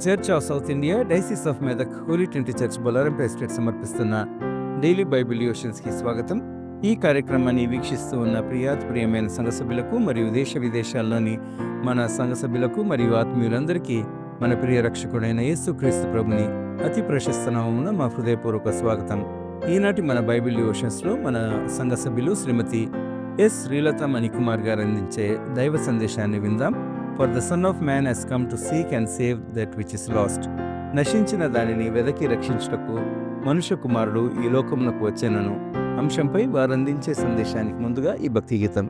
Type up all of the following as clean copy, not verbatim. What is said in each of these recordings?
Church of South India diocese of Medak holy Trinity church బొలారంపై estate సమర్పిస్తున్న daily bible డివోషన్స్కి స్వాగతం. ఈ కార్యక్రమాన్ని వీక్షిస్తూ ఉన్న ప్రియమైన సంఘ సభ్యులకు మరియు దేశ విదేశాల్లోని మన సంఘ సభ్యులకు మరియు ఆత్మీయులందరికీ మన ప్రియ రక్షకుడైన యేసుక్రీస్తు ప్రభుని అతి ప్రశస్త నామమున మా హృదయపూర్వక స్వాగతం. ఈనాటి మన బైబిల్ డివోషన్స్లో మన సంఘ సభ్యులు శ్రీమతి ఎస్ శ్రీలత మణికుమార్ గారు అందించే దైవ సందేశాన్ని విందాం. For the son of man has come to seek and save that which is last. నశించిన దానిని వెదకి రక్షించుటకు మనుష్య కుమారుడు ఈ లోకమునకు వచ్చెనను అంశంపై వారు అందించే సందేశానికి ముందుగా ఈ భక్తి గీతం.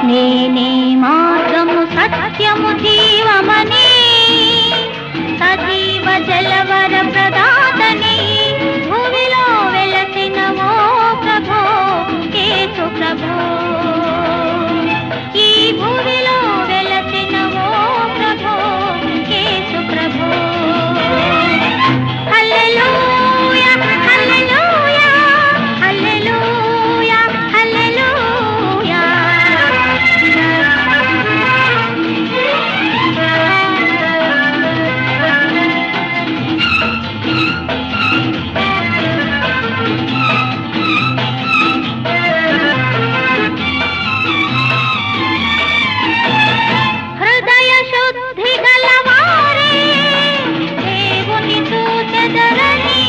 నేనే మార్గము సత్యము జీవమని సజీవ జలవర ప్రదాతని భూమిలో వెలసిన ఓ ప్రభో యేసు ప్రభో, ఈ భూమిలో వెలసిన ఓ ప్రభో యేసు ప్రభో. హల్లెలూయా హల్లెలూయా హల్లెలూయా హల్లెలూయా. హృదయ శుద్ధి గలవారే దేవుని చూచెదరని,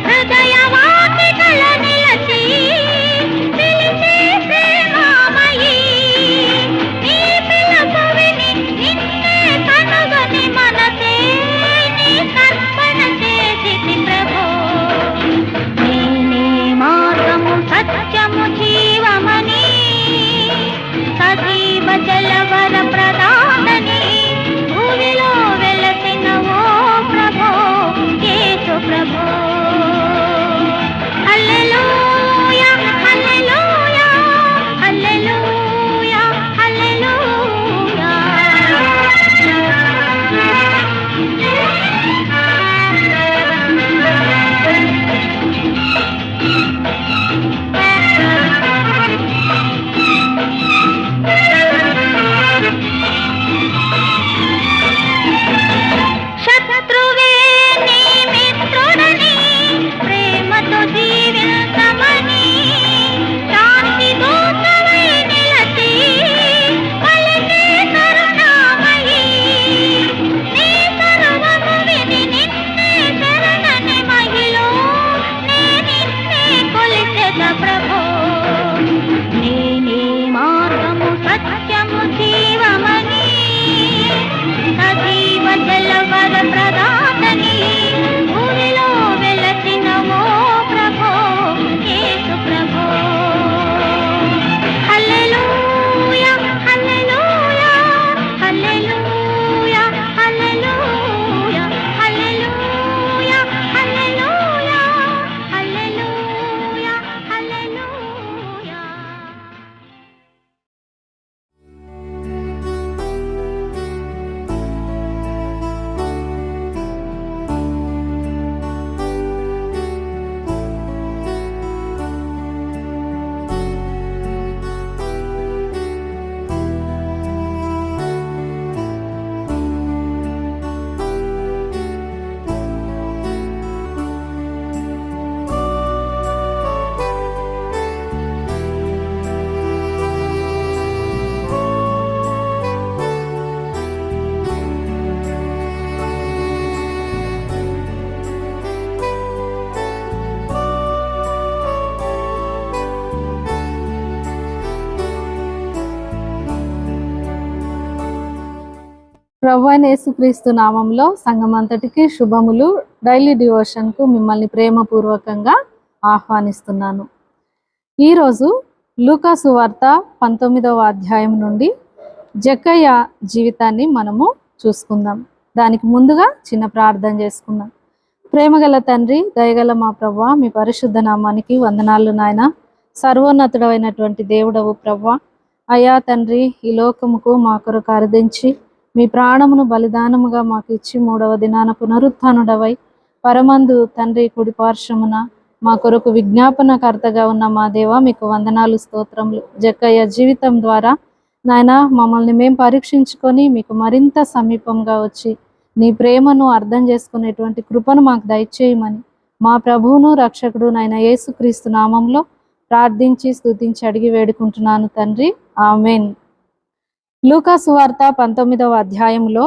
హృదయ వాకిటల నిలచి పిలిచే ప్రేమామయీ, నీ పిలుపు విని నిన్నే కనుగొని మనసే నీ కర్పణ చేసితి ప్రభో. నేనే మార్గము సత్యము జీవమని సజీవ జలవర ప్రదాతని భూమిలో వెలసిన ఓ ప్రభో యేసు ప్రభో. హల్లెలూయా హల్లెలూయా హల్లెలూయా హల్లెలూయా. శత్రువే నీ మిత్రుడని ప్రేమతో జీవించమని శాంతి దూతవై నిలచి పలికే కరుణామయీ, నీ సర్వము విని నిన్నే శరణని మహిలో నే నిన్నే కొలిచెద ప్రభో. నేనే మార్గము సత్యము జీవమని సజీవ జలవర ప్రదాతని భూమిలో వెలసిన ఓ ప్రభో యేసు ప్రభో. హల్లెలూయా హల్లెలూయా హల్లెలూయా హల్లెలూయా హల్లెలూయా హల్లెలూయా హల్లెలూయా హల్లెలూయా. ప్రభువైన యేసుక్రీస్తు నామంలో సంఘమంతటికి శుభములు. డైలీ డివోషన్కు మిమ్మల్ని ప్రేమపూర్వకంగా ఆహ్వానిస్తున్నాను. ఈరోజు లూకా సువార్త 19వ అధ్యాయం నుండి జక్కయ్య జీవితాన్ని మనము చూసుకుందాం. దానికి ముందుగా చిన్న ప్రార్థన చేసుకుందాం. ప్రేమగల తండ్రి, దయగల మా ప్రభువా, మీ పరిశుద్ధ నామానికి వందనాలు నాయన. సర్వోన్నతుడైనటువంటి దేవుడవు ప్రభువా. అయ్యా తండ్రి, ఈ లోకముకు మా కొరకు అర్థించి మీ ప్రాణమును బలిదానముగా మాకు ఇచ్చి 3వ దినాన పునరుత్థానుడవై పరమందు తండ్రి కుడి పార్శ్వమున మా కొరకు విజ్ఞాపనకర్తగా ఉన్న మా దేవ, మీకు వందనాలు, స్తోత్రములు. జక్కయ్య జీవితం ద్వారా నాయన మమ్మల్ని మేము పరీక్షించుకొని మీకు మరింత సమీపంగా వచ్చి నీ ప్రేమను అర్థం చేసుకునేటువంటి కృపను మాకు దయచేయమని మా ప్రభువును రక్షకుడు నాయన యేసుక్రీస్తు నామంలో ప్రార్థించి స్తుతించి అడిగి వేడుకుంటున్నాను తండ్రి, ఆమేన్. లూకా సువార్త 19వ అధ్యాయంలో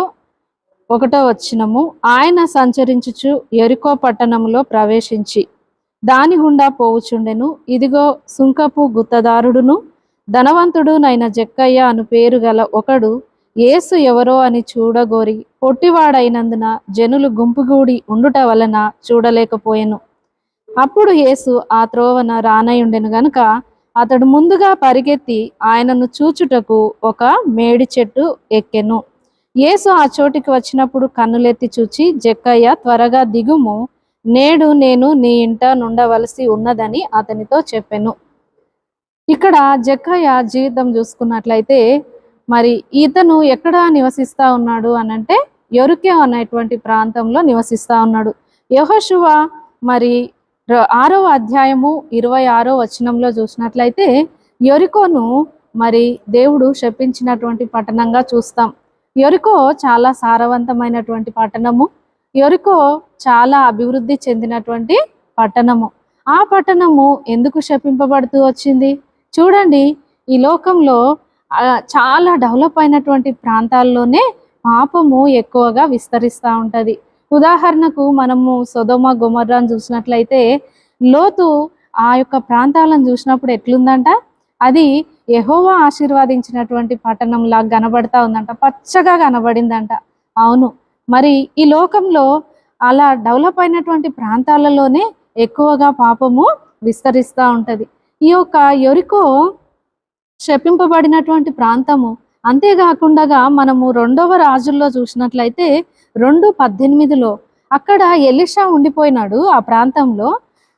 1వ వచనము, ఆయన సంచరించుచు యెరికో పట్టణంలో ప్రవేశించి దాని గుండా పోవుచుండెను. ఇదిగో సుంకపు గుత్తదారుడును ధనవంతుడు నైన జక్కయ్య అను పేరు గల ఒకడు యేసు ఎవరో అని చూడగోరి పొట్టివాడైనందున జనులు గుంపుగూడి ఉండుట వలన చూడలేకపోయెను. అప్పుడు యేసు ఆ త్రోవన రానయుండెను గనుక అతడు ముందుగా పరిగెత్తి ఆయనను చూచుటకు ఒక మేడి చెట్టు ఎక్కెను. యేసు ఆ చోటికి వచ్చినప్పుడు కన్నులెత్తి చూచి, జక్కయ్య త్వరగా దిగుము, నేడు నేను నీ ఇంట నుండవలసి ఉన్నదని అతనితో చెప్పెను. ఇక్కడ జక్కయ్య జీవితం చూసుకున్నట్లయితే మరి ఇతను ఎక్కడ నివసిస్తా ఉన్నాడు అనంటే యెరికో అనేటువంటి ప్రాంతంలో నివసిస్తా ఉన్నాడు. యెహోషువ మరి 6వ అధ్యాయము 26వ వచనంలో చూసినట్లయితే యెరికోను మరి దేవుడు శపించినటువంటి పట్టణంగా చూస్తాం. యెరికో చాలా సారవంతమైనటువంటి పట్టణము. యెరికో చాలా అభివృద్ధి చెందినటువంటి పట్టణము. ఆ పట్టణము ఎందుకు శపింపబడుతూ వచ్చింది? చూడండి, ఈ లోకంలో చాలా డెవలప్ అయినటువంటి ప్రాంతాల్లోనే పాపము ఎక్కువగా విస్తరిస్తూ ఉంటది. ఉదాహరణకు మనము సొదొమ గొమొర్రాను చూసినట్లయితే లోతు ఆ యొక్క ప్రాంతాలను చూసినప్పుడు ఎట్లుందంట, అది యెహోవా ఆశీర్వదించినటువంటి పట్టణంలా కనబడతా ఉందంట, పచ్చగా కనబడిందంట. అవును, మరి ఈ లోకంలో అలా డెవలప్ అయినటువంటి ప్రాంతాలలోనే ఎక్కువగా పాపము విస్తరిస్తూ ఉంటది. ఈ యొక్క యెరికో శపింపబడినటువంటి ప్రాంతము. అంతేకాకుండా మనము 2వ రాజుల్లో చూసినట్లయితే 2:18లో అక్కడ ఎలీషా ఉండిపోయినాడు ఆ ప్రాంతంలో.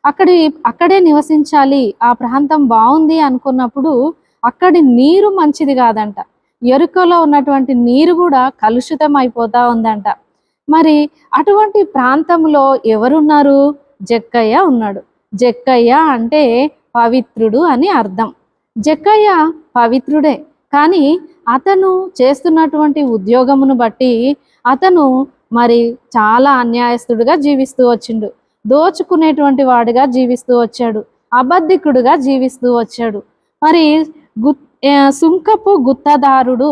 అక్కడే నివసించాలి, ఆ ప్రాంతం బాగుంది అనుకున్నప్పుడు అక్కడి నీరు మంచిది కాదంట. యెరికోలో ఉన్నటువంటి నీరు కూడా కలుషితం అయిపోతా ఉందంట. మరి అటువంటి ప్రాంతంలో ఎవరున్నారు? జక్కయ్య ఉన్నాడు. జక్కయ్య అంటే పవిత్రుడు అని అర్థం. జక్కయ్య పవిత్రుడే, కానీ అతను చేస్తున్నటువంటి ఉద్యోగమును బట్టి అతను మరి చాలా అన్యాయస్తుడుగా జీవిస్తూ వచ్చిండు. దోచుకునేటువంటి వాడుగా జీవిస్తూ వచ్చాడు, అబద్ధికుడుగా జీవిస్తూ వచ్చాడు. మరి సుంకపు గుత్తదారుడు,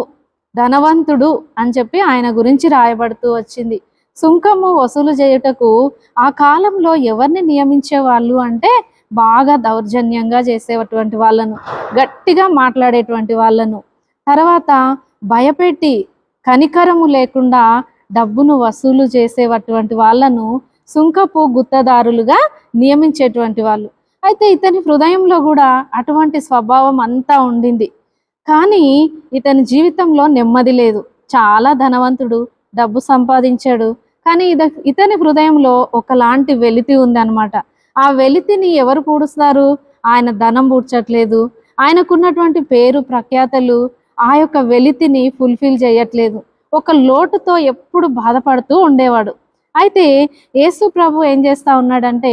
ధనవంతుడు అని చెప్పి ఆయన గురించి రాయబడుతూ వచ్చింది. సుంకము వసూలు చేయుటకు ఆ కాలంలో ఎవరిని నియమించే వాళ్ళు అంటే బాగా దౌర్జన్యంగా చేసేటువంటి వాళ్ళను, గట్టిగా మాట్లాడేటువంటి వాళ్ళను, తర్వాత భయపెట్టి కనికరము లేకుండా డబ్బును వసూలు చేసేటువంటి వాళ్ళను సుంకపు గుత్తదారులుగా నియమించేటువంటి వాళ్ళు. అయితే ఇతని హృదయంలో కూడా అటువంటి స్వభావం అంతా ఉండింది. కానీ ఇతని జీవితంలో నెమ్మది లేదు. చాలా ధనవంతుడు, డబ్బు సంపాదించాడు, కానీ ఇతని హృదయంలో ఒకలాంటి వెలితి ఉందన్నమాట. ఆ వెలితిని ఎవరు పూడుస్తారు? ఆయన ధనం పూడ్చట్లేదు. ఆయనకున్నటువంటి పేరు ప్రఖ్యాతలు ఆ యొక్క వెలితిని ఫుల్ఫిల్ చేయట్లేదు. ఒక లోటుతో ఎప్పుడు బాధపడుతూ ఉండేవాడు. అయితే యేసు ప్రభు ఏం చేస్తా ఉన్నాడంటే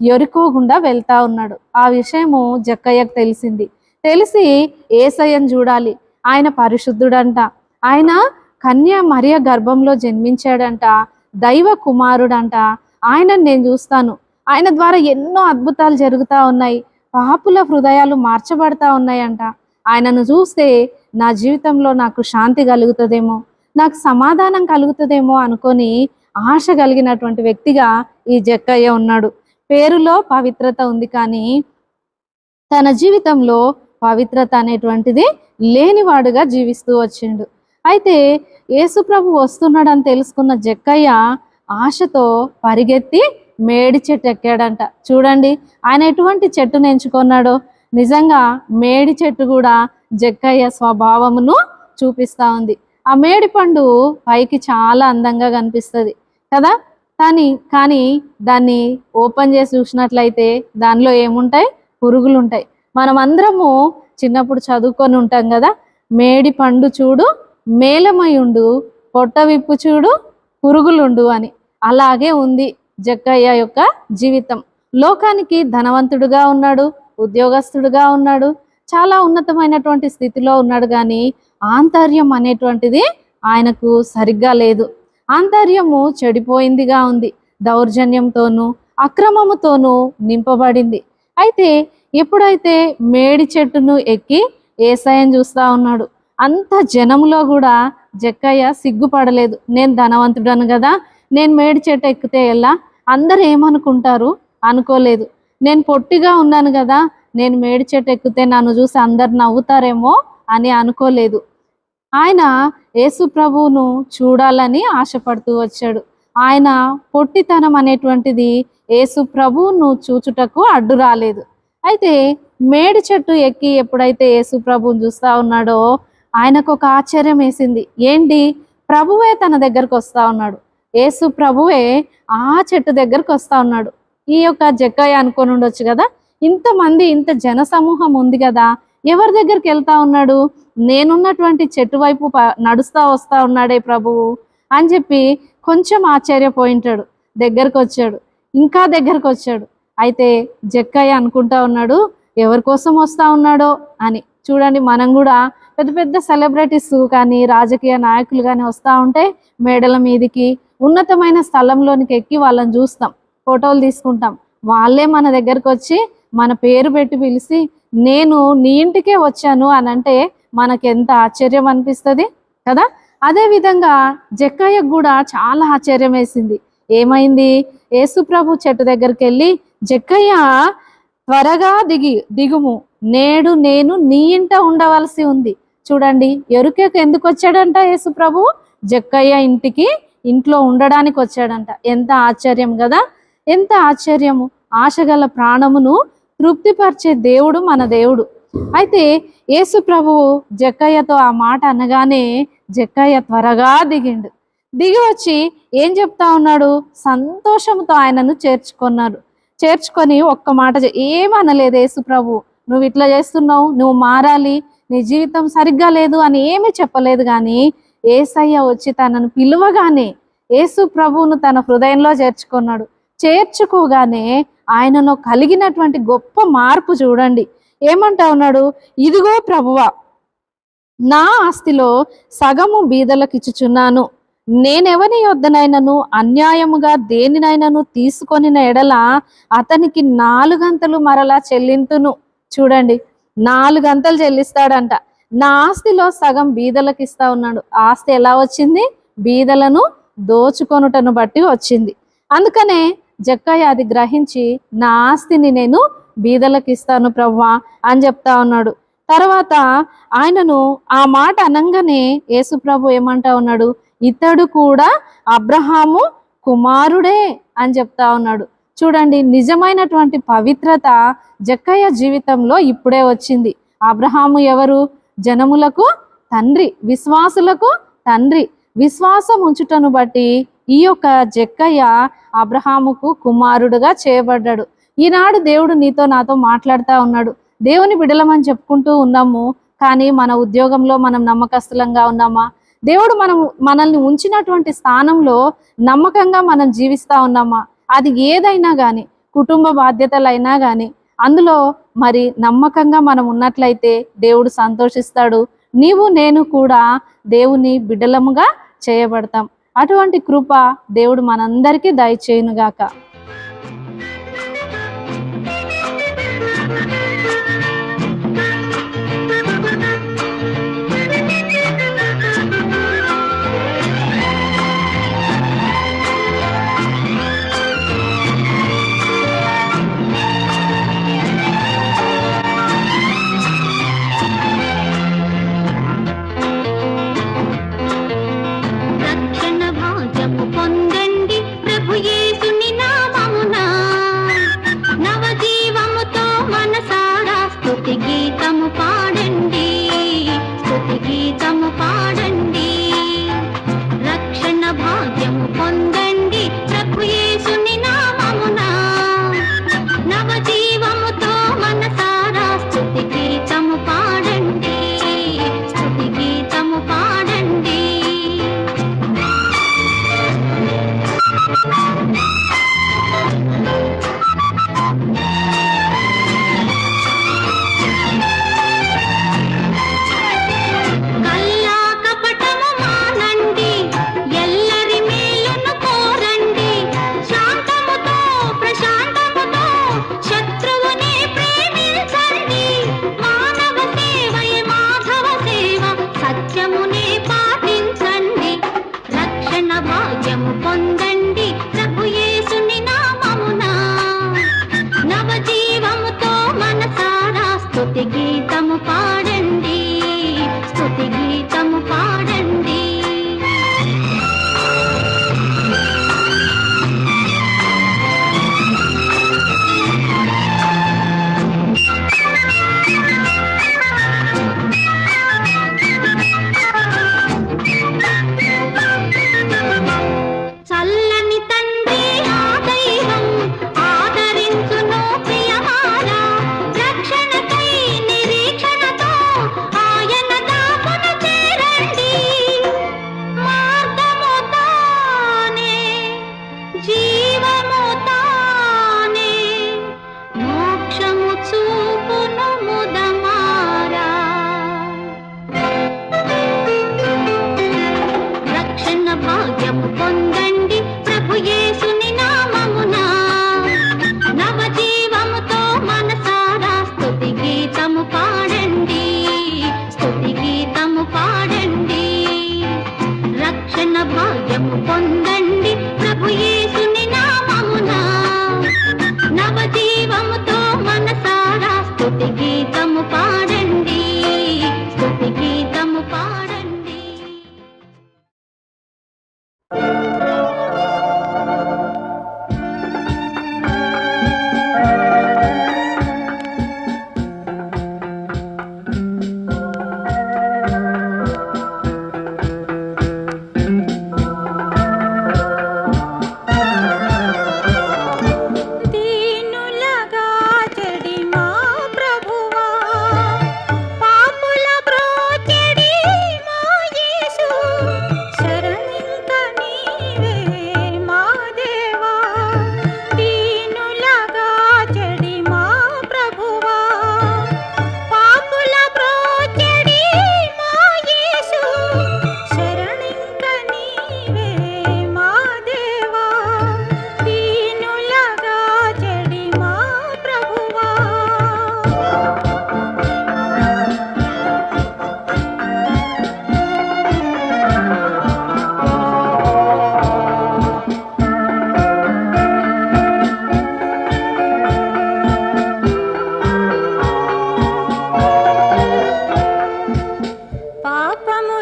యెరికో గుండా వెళ్తా ఉన్నాడు. ఆ విషయము జక్కయ్యకు తెలిసి యేసయ్యను చూడాలి, ఆయన పరిశుద్ధుడంట, ఆయన కన్య మరియ గర్భంలో జన్మించాడంట, దైవ కుమారుడంట, ఆయనను నేను చూస్తాను, ఆయన ద్వారా ఎన్నో అద్భుతాలు జరుగుతూ ఉన్నాయి, పాపుల హృదయాలు మార్చబడతా ఉన్నాయంట, ఆయనను చూస్తే నా జీవితంలో నాకు శాంతి కలుగుతుందేమో, నాకు సమాధానం కలుగుతుందేమో అనుకొని ఆశ కలిగినటువంటి వ్యక్తిగా ఈ జక్కయ్య ఉన్నాడు. పేరులో పవిత్రత ఉంది, కానీ తన జీవితంలో పవిత్రత అనేటువంటిది లేనివాడుగా జీవిస్తూ వచ్చిండు. అయితే యేసుప్రభు వస్తున్నాడని తెలుసుకున్న జక్కయ్య ఆశతో పరిగెత్తి మేడి చెట్టు ఎక్కాడంట. చూడండి ఆయన ఎటువంటి చెట్టును ఎంచుకున్నాడో. నిజంగా మేడి చెట్టు కూడా జక్కయ్య స్వభావమును చూపిస్తా ఉంది. ఆ మేడి పండు పైకి చాలా అందంగా కనిపిస్తుంది కదా, కానీ దాన్ని ఓపెన్ చేసి చూసినట్లయితే దానిలో ఏముంటాయి? పురుగులు ఉంటాయి. మనం అందరము చిన్నప్పుడు చదువుకొని ఉంటాం కదా, మేడి పండు చూడు మేలమయుండు, పొట్ట విప్పు చూడు పురుగులుండు అని. అలాగే ఉంది జక్కయ్య యొక్క జీవితం. లోకానికి ధనవంతుడుగా ఉన్నాడు, ఉద్యోగస్తుడుగా ఉన్నాడు, చాలా ఉన్నతమైనటువంటి స్థితిలో ఉన్నాడు, కానీ ఆంతర్యం అనేటువంటిది ఆయనకు సరిగ్గా లేదు. ఆంతర్యము చెడిపోయిందిగా ఉంది, దౌర్జన్యంతోనూ అక్రమముతోనూ నింపబడింది. అయితే ఎప్పుడైతే మేడి చెట్టును ఎక్కి యేసయ్యను చూస్తా ఉన్నాడు, అంత జనములో కూడా జక్కయ్య సిగ్గుపడలేదు. నేను ధనవంతుడను కదా, నేను మేడి చెట్టు ఎక్కితే ఎలా, అందరు ఏమనుకుంటారు అనుకోలేదు. నేను పొట్టిగా ఉన్నాను కదా, నేను మేడి చెట్టు ఎక్కితే నన్ను చూసి అందరు నవ్వుతారేమో అని అనుకోలేదు. ఆయన యేసు ప్రభువును చూడాలని ఆశపడుతూ వచ్చాడు. ఆయన పొట్టితనం అనేటువంటిది యేసు ప్రభువును చూచుటకు అడ్డు రాలేదు. అయితే మేడి చెట్టు ఎక్కి ఎప్పుడైతే యేసు ప్రభువును చూస్తా ఉన్నాడో ఆయనకు ఒక ఆశ్చర్యం వేసింది. ఏంటి, ప్రభువే తన దగ్గరకు వస్తా ఉన్నాడు, యేసు ప్రభువే ఆ చెట్టు దగ్గరకు వస్తా ఉన్నాడు. ఈ యొక్క జక్కయ్య అనుకొని ఉండొచ్చు కదా, ఇంతమంది ఇంత జన సమూహం ఉంది కదా, ఎవరి దగ్గరికి వెళ్తా ఉన్నాడు, నేనున్నటువంటి చెట్టు వైపు నడుస్తా వస్తా ఉన్నాడే ప్రభువు అని చెప్పి కొంచెం ఆశ్చర్యపోయింటాడు. దగ్గరకు వచ్చాడు, ఇంకా దగ్గరకు వచ్చాడు. అయితే జక్కయ్య అనుకుంటా ఉన్నాడు ఎవరి కోసం వస్తా ఉన్నాడో అని. చూడండి, మనం కూడా పెద్ద పెద్ద సెలబ్రిటీస్ కానీ రాజకీయ నాయకులు కానీ వస్తూ ఉంటే మేడల మీదికి ఉన్నతమైన స్థలంలోనికి ఎక్కి వాళ్ళని చూస్తాం, ఫోటోలు తీసుకుంటాం. వాళ్ళే మన దగ్గరకు వచ్చి మన పేరు పెట్టి పిలిచి నేను నీ ఇంటికే వచ్చాను అని అంటే మనకి ఎంత ఆశ్చర్యం అనిపిస్తుంది కదా. అదే విధంగా జక్కయ్యకు కూడా చాలా ఆశ్చర్యం వేసింది. ఏమైంది, యేసుప్రభు చెట్టు దగ్గరికి వెళ్ళి జక్కయ్య త్వరగా దిగుము, నేడు నేను నీ ఇంట ఉండవలసి ఉంది. చూడండి, ఎరుకకు ఎందుకు వచ్చాడంట యేసుప్రభు, జక్కయ్య ఇంట్లో ఉండడానికి వచ్చాడంట. ఎంత ఆశ్చర్యం కదా, ఎంత ఆశ్చర్యము. ఆశగల ప్రాణమును తృప్తిపరిచే దేవుడు మన దేవుడు. అయితే యేసు ప్రభువు జక్కయ్యతో ఆ మాట అనగానే జక్కయ్య త్వరగా దిగి వచ్చి ఏం చెప్తా ఉన్నాడు, సంతోషంతో ఆయనను చేర్చుకొని ఒక్క మాట ఏమనలేదు యేసు ప్రభు, నువ్వు ఇట్లా చేస్తున్నావు, నువ్వు మారాలి, నీ జీవితం సరిగ్గా లేదు అని ఏమీ చెప్పలేదు. కానీ యేసయ్య వచ్చి తనను పిలువగానే యేసు ప్రభువును తన హృదయంలో చేర్చుకోగానే ఆయనలో కలిగినటువంటి గొప్ప మార్పు చూడండి. ఏమంటా ఉన్నాడు, ఇదిగో ప్రభువా, నా ఆస్తిలో సగము బీదలకు ఇచ్చుచున్నాను, నేనెవని యొద్దనైనను అన్యాయముగా దేనినైనను తీసుకొనిన ఎడల అతనికి 4 గంతలు మరలా చెల్లింతును. చూడండి, 4 గంతలు చెల్లిస్తాడంట. నా ఆస్తిలో సగం బీదలకు ఇస్తా ఉన్నాడు. ఆస్తి ఎలా వచ్చింది, బీదలను దోచుకొనుటను బట్టి వచ్చింది. అందుకనే జక్కయ్య అది గ్రహించి నా ఆస్తిని నేను బీదలకు ఇస్తాను ప్రభువా అని చెప్తా ఉన్నాడు. తర్వాత ఆయనను ఆ మాట అనంగానే యేసు ప్రభు ఏమంటా ఉన్నాడు, ఇతడు కూడా అబ్రహాము కుమారుడే అని చెప్తా ఉన్నాడు. చూడండి, నిజమైనటువంటి పవిత్రత జక్కయ్య జీవితంలో ఇప్పుడే వచ్చింది. అబ్రహాము ఎవరు, జనములకు తండ్రి, విశ్వాసులకు తండ్రి. విశ్వాసం ఉంచుటను బట్టి ఈ యొక్క జక్కయ్య అబ్రహాముకు కుమారుడుగా చేయబడ్డాడు. ఈనాడు దేవుడు నీతో నాతో మాట్లాడుతూ ఉన్నాడు. దేవుని బిడలమని చెప్పుకుంటూ ఉన్నాము, కానీ మన ఉద్యోగంలో మనం నమ్మకస్తులంగా ఉన్నామా, దేవుడు మనల్ని ఉంచినటువంటి స్థానంలో నమ్మకంగా మనం జీవిస్తా ఉన్నామా, అది ఏదైనా కానీ కుటుంబ బాధ్యతలైనా కానీ అందులో మరి నమ్మకంగా మనం ఉన్నట్లయితే దేవుడు సంతోషిస్తాడు. నీవు నేను కూడా దేవుని బిడ్డలముగా చేయబడతాం. అటువంటి కృప దేవుడు మనందరికీ దయచేయునుగాక. రక్షణ భాగ్యము పొందండి, ప్రభు యేసుని నామమున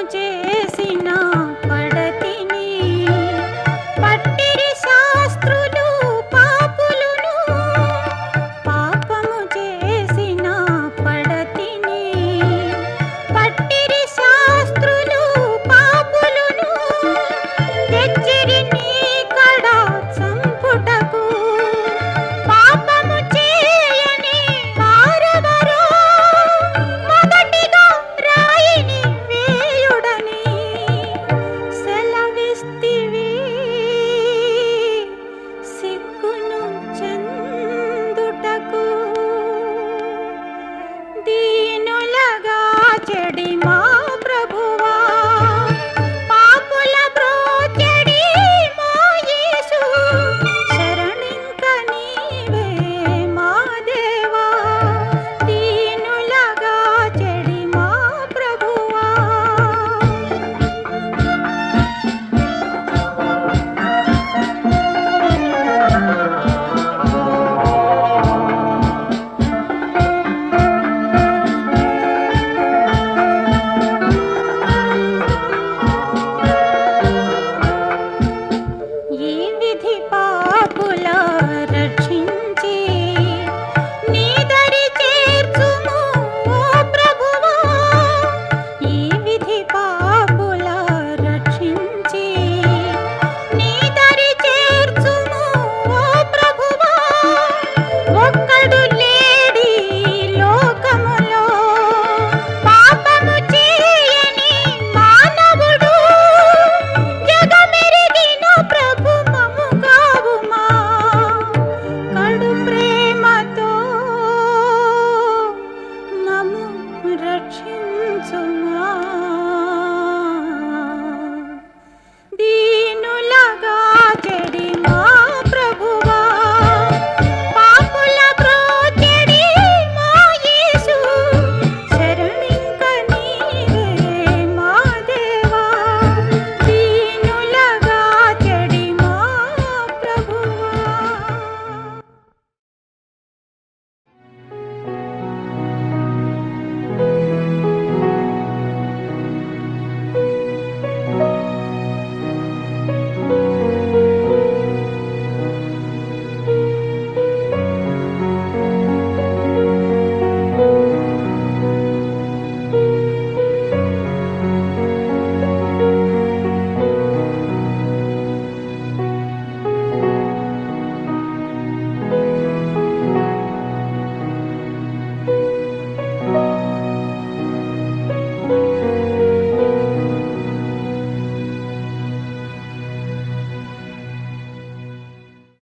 చేసిన